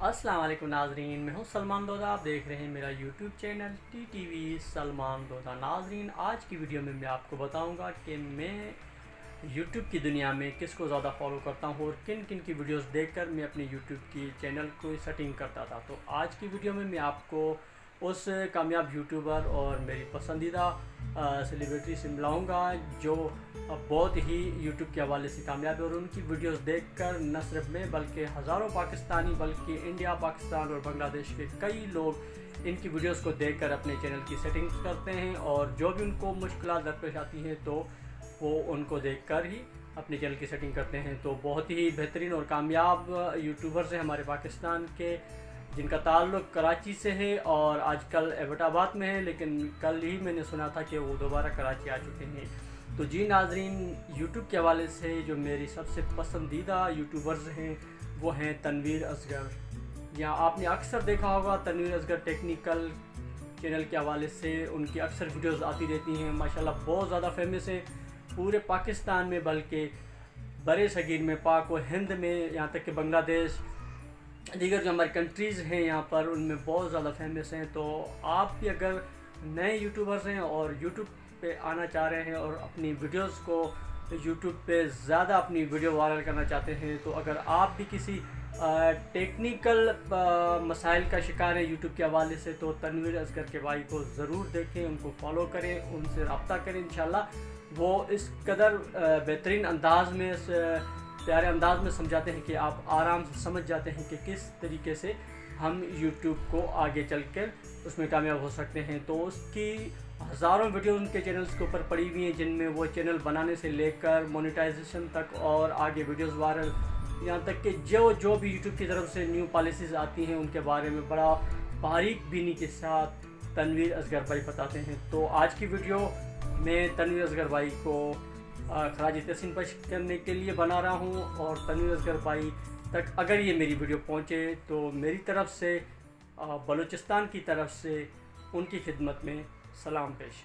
अस्सलाम वालेकुम नाजरीन, मैं हूं सलमान दोदा। आप देख रहे हैं मेरा YouTube channel TTV Salman Doda. नाजरीन, आज की वीडियो में मैं आपको बताऊंगा कि मैं यूट्यूब की दुनिया में किसको ज़्यादा फॉलो करता हूं और किन किन की वीडियोस देखकर मैं अपने यूट्यूब की चैनल को सेटिंग करता था। तो आज की वीडियो में मैं आपको उस कामयाब यूट्यूबर और मेरी पसंदीदा सेलिब्रिटी से मिलाऊँगा जो बहुत ही यूट्यूब के हवाले से कामयाब है और उनकी वीडियोस देखकर न सिर्फ मैं बल्कि हज़ारों पाकिस्तानी बल्कि इंडिया, पाकिस्तान और बांग्लादेश के कई लोग इनकी वीडियोस को देखकर अपने चैनल की सेटिंग्स करते हैं और जो भी उनको मुश्किलात दरपेश आती हैं तो वो उनको देखकर ही अपने चैनल की सेटिंग करते हैं। तो बहुत ही बेहतरीन और कामयाब यूट्यूबर्स हैं हमारे पाकिस्तान के, जिनका ताल्लुक़ कराची से है और आजकल एबटाबाद में है, लेकिन कल ही मैंने सुना था कि वो दोबारा कराची आ चुके हैं। तो जी नाजरीन, यूट्यूब के हवाले से जो मेरी सबसे पसंदीदा यूट्यूबर्स हैं वो हैं तनवीर असगर। या आपने अक्सर देखा होगा तनवीर असगर टेक्निकल चैनल के हवाले से उनकी अक्सर वीडियोस आती रहती हैं। माशाल्लाह बहुत ज़्यादा फेमस है पूरे पाकिस्तान में, बल्कि बड़े सगीर में, पाक व हिंद में, यहाँ तक कि बांग्लादेश, दीगर जो हमारी कंट्रीज़ हैं यहाँ पर, उनमें बहुत ज़्यादा फेमस हैं। तो आप भी अगर नए यूट्यूबर्स हैं और यूट्यूब पे आना चाह रहे हैं और अपनी वीडियोस को यूट्यूब पे ज़्यादा अपनी वीडियो वायरल करना चाहते हैं, तो अगर आप भी किसी टेक्निकल मसाइल का शिकार है यूट्यूब के हवाले से, तो तनवीर असगर के भाई को ज़रूर देखें, उनको फॉलो करें, उनसे रब्ता करें। इंशाल्लाह वो इस कदर बेहतरीन अंदाज में, इस प्यारे अंदाज में समझाते हैं कि आप आराम से समझ जाते हैं कि किस तरीके से हम यूट्यूब को आगे चल कर उसमें कामयाब हो सकते हैं। तो उसकी हज़ारों वीडियो उनके चैनल्स के ऊपर पड़ी हुई हैं, जिनमें वो चैनल बनाने से लेकर मोनेटाइजेशन तक और आगे वीडियोस वायरल, यहाँ तक कि जो भी यूट्यूब की तरफ से न्यू पॉलिसीज़ आती हैं उनके बारे में बड़ा बारीक बीनी के साथ तनवीर असगर भाई बताते हैं। तो आज की वीडियो मैं तनवीर असगर भाई को खराज तहसीन पेश करने के लिए बना रहा हूँ और तनवीर असगर भाई तक अगर ये मेरी वीडियो पहुँचे तो मेरी तरफ से बलूचिस्तान की तरफ से उनकी खिदमत में सलाम पेश।